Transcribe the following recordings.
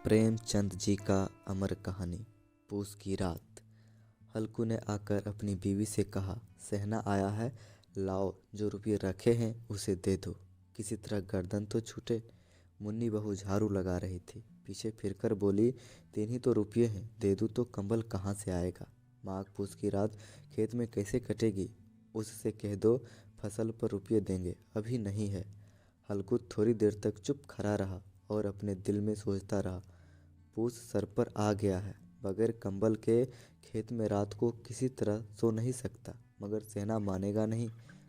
प्रेमचंद जी का अमर कहानी। पूस की रात। हल्कू ने आकर अपनी बीवी से कहा, सहना आया है, लाओ जो रुपये रखे हैं उसे दे दो, किसी तरह गर्दन तो छूटे। मुन्नी बहू झाड़ू लगा रही थी, पीछे फिरकर बोली, 3 ही तो रुपये हैं, दे दूँ तो कंबल कहाँ से आएगा। माघ पूस की रात खेत में कैसे कटेगी, उससे कह दो फसल पर रुपये देंगे, अभी नहीं है। हल्कू थोड़ी देर तक चुप खड़ा रहा और अपने दिल में सोचता रहा, पूस सर पर आ गया है, बगैर कंबल के खेत में रात को किसी तरह सो नहीं सकता, मगर सेना मानेगा नहीं,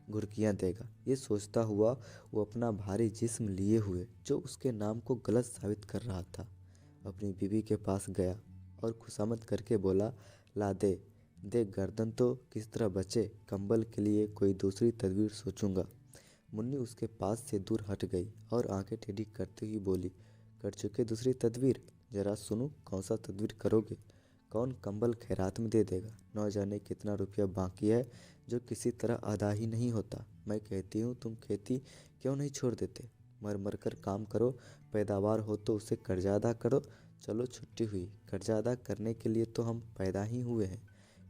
घुड़कियाँ देगा। ये सोचता हुआ वो अपना भारी जिस्म लिए हुए जो उसके नाम को गलत साबित कर रहा था, अपनी बीवी के पास गया और खुशामद करके बोला, ला दे दे, गर्दन तो किस तरह बचे, कंबल के लिए कोई दूसरी तदबीर सोचूंगा। मुन्नी उसके पास से दूर हट गई और आंखें टेढ़ी करती हुई बोली, कर चुके दूसरी तदबीर, जरा सुनो कौन सा तदबीर करोगे। कौन कंबल खैरात में दे देगा, न जाने कितना रुपया बाकी है जो किसी तरह अदा ही नहीं होता। मैं कहती हूँ तुम खेती क्यों नहीं छोड़ देते, मर मर कर काम करो, पैदावार हो तो उसे कर्जा अदा करो। चलो छुट्टी हुई, कर्जा अदा करने के लिए तो हम पैदा ही हुए हैं।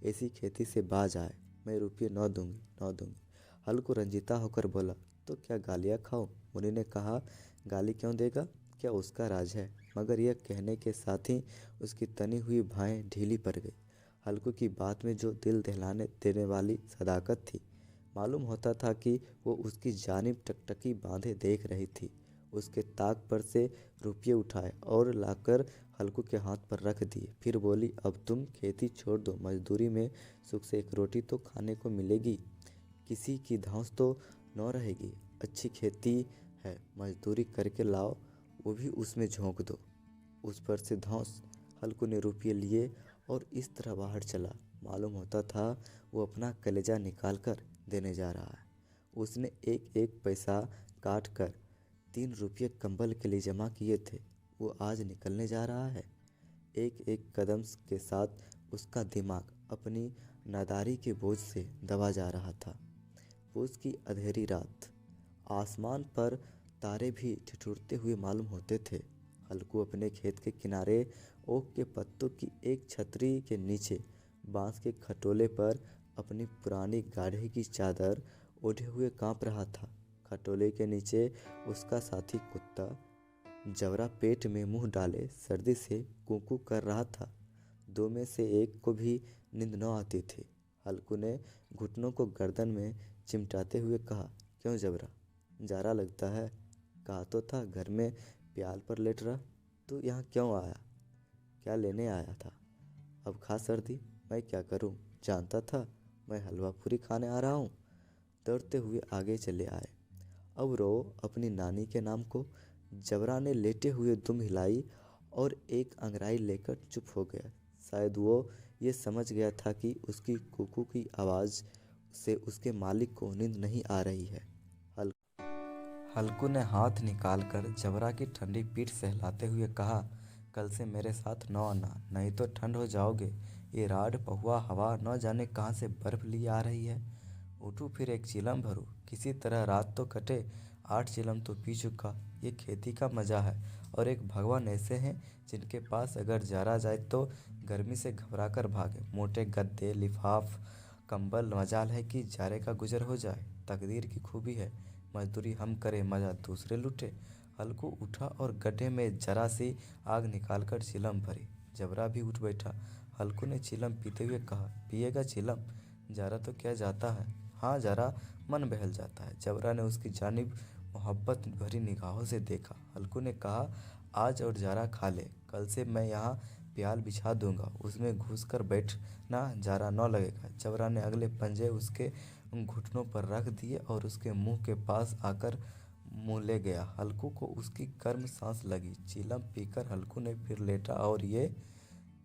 ऐसी खेती से बाज आए, मैं रुपये न दूंगी न दूंगी। हल्कू रंजीता होकर बोला, तो क्या गालियाँ खाओ। मुनि ने कहा, गाली क्यों देगा, क्या उसका राज है। मगर यह कहने के साथ ही उसकी तनी हुई बाहें ढीली पड़ गई। हल्कू की बात में जो दिल दहलाने देने वाली सदाकत थी, मालूम होता था कि वो उसकी जानिब टकटकी बांधे देख रही थी। उसके ताक पर से रुपये उठाए और लाकर हल्कू के हाथ पर रख दिए, फिर बोली, अब तुम खेती छोड़ दो, मजदूरी में सुख से एक रोटी तो खाने को मिलेगी, किसी की धौंस तो न रहेगी। अच्छी खेती है, मजदूरी करके लाओ, वो भी उसमें झोंक दो, उस पर से धौंस। हल्कू ने रुपये लिए और इस तरह बाहर चला, मालूम होता था वो अपना कलेजा निकाल कर देने जा रहा है। उसने एक एक पैसा काट कर 3 रुपये कंबल के लिए जमा किए थे, वो आज निकलने जा रहा है। एक एक कदम के साथ उसका दिमाग अपनी नादारी के बोझ से दबा जा रहा था। पूस की अंधेरी रात, आसमान पर तारे भी ठिठुरते हुए मालूम होते थे। हल्कू अपने खेत के किनारे ओक के पत्तों की एक छतरी के नीचे बांस के खटोले पर अपनी पुरानी गाढ़े की चादर ओढ़े हुए कांप रहा था। खटोले के नीचे उसका साथी कुत्ता जवरा पेट में मुंह डाले सर्दी से कूकू कर रहा था। दो में से एक को भी नींद न आती थी। हल्कू ने घुटनों को गर्दन में चिमटाते हुए कहा, क्यों जबरा, जारा लगता है, कहा तो था घर में प्याल पर लेट रहा, तू यहाँ क्यों आया, क्या लेने आया था। अब खा सर्दी, मैं क्या करूँ, जानता था मैं हलवा पूरी खाने आ रहा हूँ। दौड़ते हुए आगे चले आए। अब रो अपनी नानी के नाम को। जबरा ने लेटे हुए दुम हिलाई और एक अंगड़ाई लेकर चुप हो गया। शायद वो ये समझ गया था कि उसकी कुकू की आवाज़ से उसके मालिक को नींद नहीं आ रही है। हल्कू ने हाथ निकालकर जबरा की ठंडी पीठ सहलाते हुए कहा, कल से मेरे साथ न आना, नहीं तो ठंड हो जाओगे। ये राड पहुआ हवा न जाने कहाँ से बर्फ ली आ रही है। उठूँ फिर एक चिलम भरूँ, किसी तरह रात तो कटे, 8 चिलम तो पी चुका। ये खेती का मज़ा है। और एक भगवान ऐसे हैं जिनके पास अगर जारा जाए तो गर्मी से घबरा कर भागे। मोटे गद्दे, लिफाफ, कंबल, मजाल है कि जारे का गुजर हो जाए। तकदीर की खूबी है, मजदूरी हम करें, मज़ा दूसरे लूटे। हल्कू उठा और गड्ढे में जरा सी आग निकालकर चिलम भरी। जबरा भी उठ बैठा। हल्कू ने चिलम पीते हुए कहा, पिएगा चिलम, जरा तो क्या जाता है। हाँ जरा, मन बहल जाता है। जबरा ने उसकी जानिब मोहब्बत भरी निगाहों से देखा। हल्कू ने कहा, आज और जरा खा ले, कल से मैं यहाँ प्याल बिछा दूंगा, उसमें घुस कर बैठना, जारा न लगेगा। जबरा ने अगले पंजे उसके घुटनों पर रख दिए और उसके मुंह के पास आकर मुंह ले गया। हल्कू को उसकी गर्म सांस लगी। चिलम पीकर हल्कू ने फिर लेटा और ये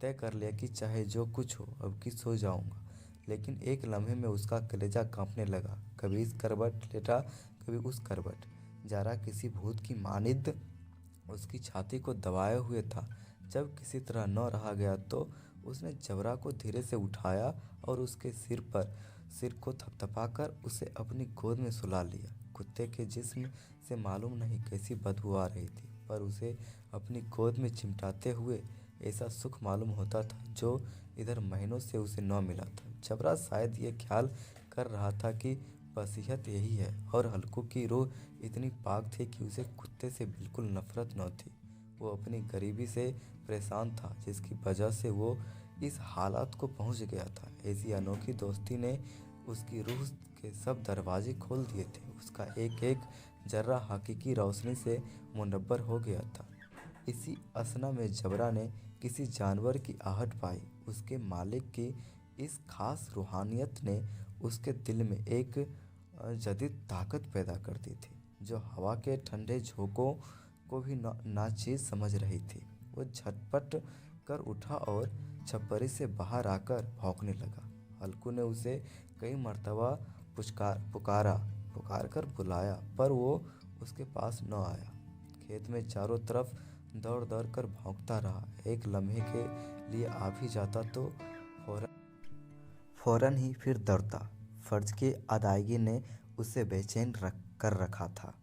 तय कर लिया कि चाहे जो कुछ हो, अब की सो जाऊंगा। लेकिन एक लम्हे में उसका कलेजा कांपने लगा। कभी इस करवट लेटा, कभी उस करवट। जारा किसी भूत की मानिंद उसकी छाती को दबाए हुए था। जब किसी तरह न रहा गया तो उसने जबरा को धीरे से उठाया और उसके सिर को थपथपाकर उसे अपनी गोद में सुला लिया। कुत्ते के जिस्म से मालूम नहीं कैसी बदबू आ रही थी, पर उसे अपनी गोद में चिमटाते हुए ऐसा सुख मालूम होता था जो इधर महीनों से उसे न मिला था। जबरा शायद ये ख्याल कर रहा था कि बसीहत यही है, और हल्कू की रूह इतनी पाक थी कि उसे कुत्ते से बिल्कुल नफरत न थी। वो अपनी गरीबी से परेशान था, जिसकी वजह से वो इस हालात को पहुंच गया था। ऐसी अनोखी दोस्ती ने उसकी रूह के सब दरवाजे खोल दिए थे। उसका एक एक जर्रा हकीकी रोशनी से मुनव्वर हो गया था। इसी असना में जबरा ने किसी जानवर की आहट पाई। उसके मालिक की इस खास रूहानियत ने उसके दिल में एक जदीद ताकत पैदा कर दी थी, जो हवा के ठंडे झोंकों को भी नाचीज समझ रही थी। वो झटपट कर उठा और छप्परी से बाहर आकर भौंकने लगा। हल्कू ने उसे कई मर्तबा पुकार कर बुलाया, पर वो उसके पास न आया। खेत में चारों तरफ दौड़ दौड़ कर भौंकता रहा। एक लम्हे के लिए आ भी जाता तो फौरन ही फिर दौड़ता। फर्ज की अदायगी ने उसे बेचैन कर रखा था।